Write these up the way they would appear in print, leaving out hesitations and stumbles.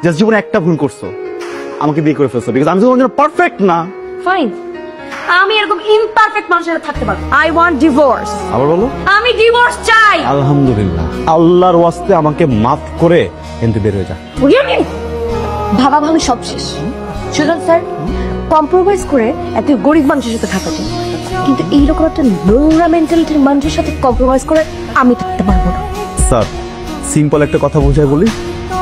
Just জীবনে একটা ভুল করছো, আমাকে বিয়ে করে ফেলছো, বিকজ আমি তোমার জন্য পারফেক্ট না। ফাইন, আমি এরকম ইমপারফেক্ট মানুষের সাথে থাকতে পারবো। I want divorce. আবার বলো। আমি ডিভোর্স চাই। আলহামদুলিল্লাহ, আল্লাহর ওয়াস্তে আমাকে মাফ করে কিন্তু বের হয়ে যা। ভাবা ভাবি সব শেষ। সুজন স্যার, কম্প্রোমাইজ করে এত গরিব মানুষের সাথে থাকা যায়, কিন্তু এইরকম একটা নোংরা মেন্টালিটির মানুষের সাথে কম্প্রোমাইজ করে আমি থাকতে পারবো না। স্যার, সিম্পল একটা কথা বুঝাই বলি,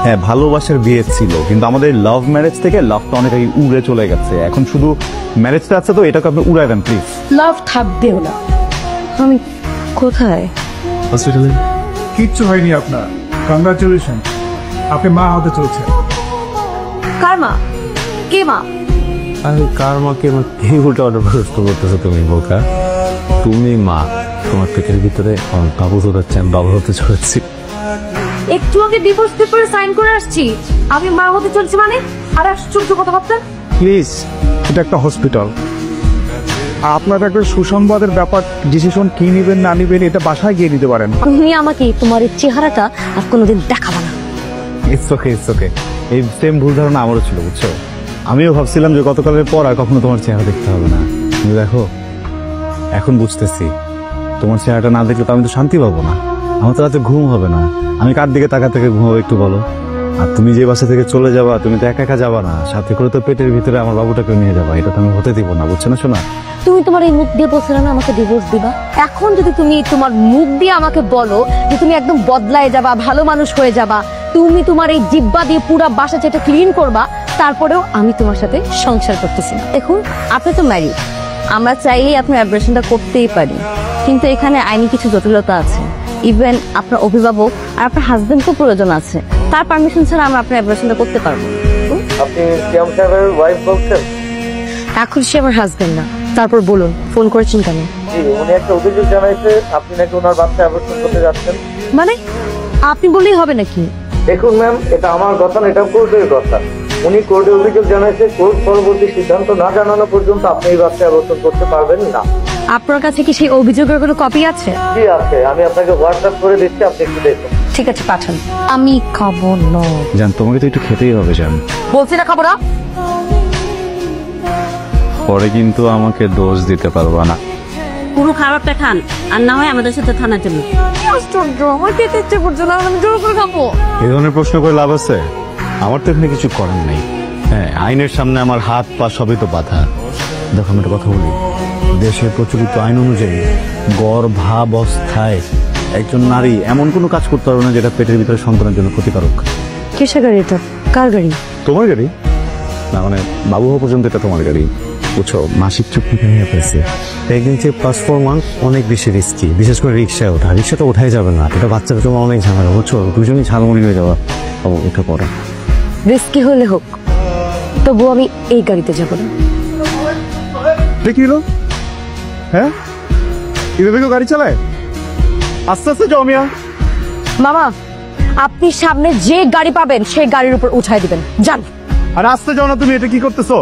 হ্যাঁ ভালোবাসার বিয়ে ছিল, কিন্তু আমাদের লাভ ম্যারেজ থেকে লাভটা অনেক আগে উড়ে চলে গেছে। এখন শুধু ম্যারেজটা আছে, তো এটাকে আপনি উড়াই দেন প্লিজ। লাভ থাকবেও না। আমি কোথায়? হসপিটালে। কিচ্ছু হয়নি আপনার, কংগ্রাচুলেশন, আপনি মা হতে চলছেন। কার মা? কে মা? আরে কার মাকে এই উল্টা অর্ডার প্রশ্ন করতেছো তুমি বোকা? তুমি মা, তোমার পেটের ভিতরে বাবু হচ্ছে, আমি বাবু হতে চলেছি। একটু আগে ডিভোর্স পেপারে সাইন করে আসছি, আমি মা হতে চলছি মানে? আর আশ্চর্য কথা ভাবতেন। প্লিজ, এটা একটা হসপিটাল, আর আপনার একটা সুসংবাদের ব্যাপার, ডিসিশন কি নিবেন না নিবেন এটা বাসায় গিয়ে নিতে পারেন। তুমি আমাকে তোমার এই চেহারাটা আর কোনোদিন দেখাবা না। It's okay, it's okay. এই সেম ভুল ধারণা আমারও ছিল, বুঝছো? আমিও ভাবছিলাম যে গতকালের পর আর কখনো তোমার চেহারা দেখতে হবে না, কিন্তু দেখো এখন বুঝতেছি তোমার চেহারাটা না দেখলে তো আমি তো শান্তি পাবো না, আমার তো রাতে ঘুম হবে না। আমি কার দিকে তাকা থেকে ঘুমাবো একটু বলো? আর তুমি যে বাসা থেকে চলে যাবা, তুমি তো একা একা যাবা না, সাথে করে তো পেটের ভিতরে আমার বাবুটাকে নিয়ে যাবা, এটা তো আমি হতে দিব না, বুঝছো না শোনা? তুমি তোমার এই মুখ দিয়ে বলছিলে না আমাকে ডিভোর্স দিবা, এখন যদি তুমি তোমার মুখ দিয়ে আমাকে বলো যে তুমি একদম বদলায় যাবা, ভালো মানুষ হয়ে যাবা, তুমি তোমার এই জিব্বা দিয়ে পুরো বাসা যেটা ক্লিন করবা, তারপরেও আমি তোমার সাথে সংসার করতেছি না। দেখুন, আপনি তো ম্যারিড, আমরা চাইলেই আপনার অ্যাব্রেশনটা করতেই পারি, কিন্তু এখানে আইনি কিছু জটিলতা আছে। ইভেন আপনার অভিভাবক আর আপনার হাজবেন্ডকেও প্রয়োজন আছে, তার পারমিশন ছাড়া আমরা আপনার অ্যাব্রেশনটা করতে পারবো। আপনি সিয়াম সাহেবের ওয়াইফ বলছেন? এখন সে আমার হাজবেন্ড না। তারপর বলুন, ফোন করেছেন কেন? জি, উনি একটা অভিযোগ জানাইছে আপনি নাকি ওনার বাচ্চা অ্যাবর্শন করতে যাচ্ছেন। মানে আপনি বললেই হবে নাকি? দেখুন ম্যাম, এটা আমার কথা না, এটা কোর্টের কথা। উনি কোর্টে অভিযোগ জানাইছে, কোর্ট পরবর্তী সিদ্ধান্ত না জানানো পর্যন্ত আপনি এই বাচ্চা অ্যাবর্শন করতে পারবেন না। আপনার কাছে কি সেই অভিযোগের কোনো কপি আছে? জি আছে, আমি আপনাকে হোয়াটসঅ্যাপ করে দিচ্ছি, আপনি একটু দেখুন। ঠিক আছে, পাঠান। আমি খাবো না। জান, তোমাকে তো একটু খেতেই হবে জান। বলছি না খাবো না। পরে কিন্তু আমাকে দোষ দিতে পারবা না। পুরো খাবারটা খান, আর না হয় আমাদের সাথে থানায় চলুন। আশ্চর্য, আমার খেতে ইচ্ছে করছে না, আমি জোর করে খাবো। এই ধরনের প্রশ্ন করে লাভ আছে? আমার তো এখানে কিছু করার নেই। হ্যাঁ, আইনের সামনে আমার হাত পা সবই তো বাধা। দেখো আমি একটা কথা বলি, দেশের প্রচলিত আইন অনুযায়ী গর্ভাবস্থায় একজন নারী এমন কোনো কাজ করতে পারবে না যেটা পেটের ভিতরে সন্তানের জন্য ক্ষতিকারক। কিসের গাড়ি এটা? কার গাড়ি? তোমার গাড়ি না, মানে বাবু হওয়া পর্যন্ত এটা তোমার গাড়ি, বুঝছো? মাসিক চুক্তি নিয়ে পেয়েছে। প্রেগনেন্সি +4 মান্থ অনেক বেশি রিস্কি, বিশেষ করে রিক্সায় ওঠা। রিক্সা তো ওঠাই যাবে না, এটা বাচ্চাটা তোমার অনেক ঝামেলা, বুঝছো? দুজনই ঝালমুড়ি হয়ে যাওয়া। ও এটা পড়া রিস্কি হলে হোক, তবু আমি এই গাড়িতে যাবো না। দেখি লো, হ্যাঁ এভাবে কেউ গাড়ি চালায়? আস্তে আস্তে যাও মিয়া। মামা, আপনি সামনে যে গাড়ি পাবেন সেই গাড়ির উপর উঠাই দিবেন, যান। আর আস্তে যাও না, তুমি এটা কি করতেছো?